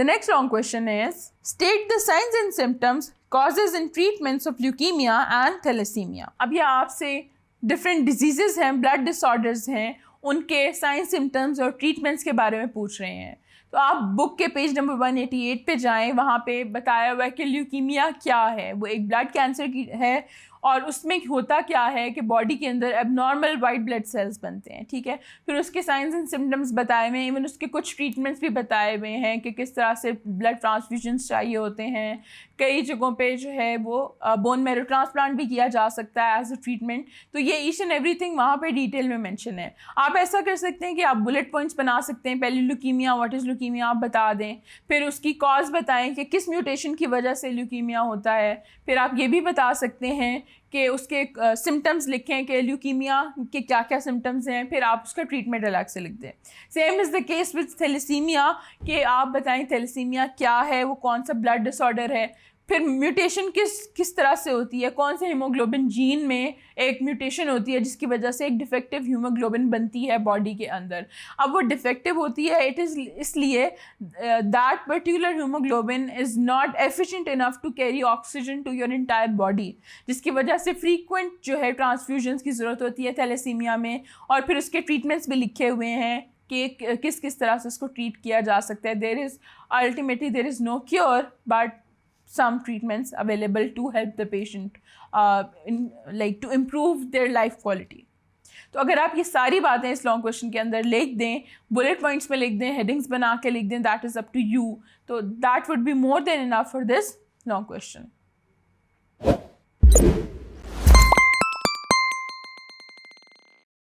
The next long question is, state the signs and symptoms, causes and treatments of leukemia and thalassemia. अब ये आपसे different diseases हैं, blood disorders हैं, उनके signs, symptoms और treatments के बारे में पूछ रहे हैं. तो आप बुक के पेज नंबर 188 पे जाएं, वहाँ पे बताया हुआ है कि ल्यूकीमिया क्या है. वो एक ब्लड कैंसर की है और उसमें होता क्या है कि बॉडी के अंदर एबनॉर्मल वाइट ब्लड सेल्स बनते हैं. ठीक है, फिर उसके साइंस एंड सिम्टम्स बताए हुए हैं, इवन उसके कुछ ट्रीटमेंट्स भी बताए हुए हैं कि किस तरह से ब्लड ट्रांसफ्यूजन्स चाहिए होते हैं. कई जगहों पे जो है वो बोन मैरो ट्रांसप्लांट भी किया जा सकता है एज अ ट्रीटमेंट. तो ये ईच एंड एवरीथिंग वहाँ पे डिटेल में मेंशन है. आप ऐसा कर सकते हैं कि आप बुलेट पॉइंट्स बना सकते हैं. पहले ल्यूकीमिया, व्हाट इज़ ल्यूकीमिया आप बता दें, फिर उसकी कॉज बताएं कि किस म्यूटेशन की वजह से ल्यूकीमिया होता है. फिर आप ये भी बता सकते हैं कि उसके सिम्टम्स लिखें कि ल्यूकीमिया के क्या क्या सिम्टम्स हैं, फिर आप उसका ट्रीटमेंट अलग से लिख दें. Same is the case with thalassaemia कि आप बताएं थैलेसीमिया क्या है, वो कौन सा ब्लड डिसऑर्डर है, फिर म्यूटेशन किस तरह से होती है, कौन से हीमोग्लोबिन जीन में एक म्यूटेशन होती है जिसकी वजह से एक डिफेक्टिव हीमोग्लोबिन बनती है बॉडी के अंदर. अब वो डिफेक्टिव होती है इट इज़ इसलिए that particular haemoglobin is not efficient enough to carry oxygen to your entire body, जिसकी वजह से फ्रीक्वेंट जो है ट्रांसफ्यूजन्स की ज़रूरत होती है थैलेसीमिया में. और फिर उसके ट्रीटमेंट्स भी लिखे हुए हैं कि किस तरह से उसको ट्रीट किया जा सकता है. There is no cure but some treatments available to help the patient to improve their life quality. तो अगर आप ये सारी बातें इस लॉन्ग क्वेश्चन के अंदर लिख दें, बुलेट पॉइंट्स में लिख दें, हेडिंग्स बना के लिख दें, that is up to you. तो that would be more than enough for this long question.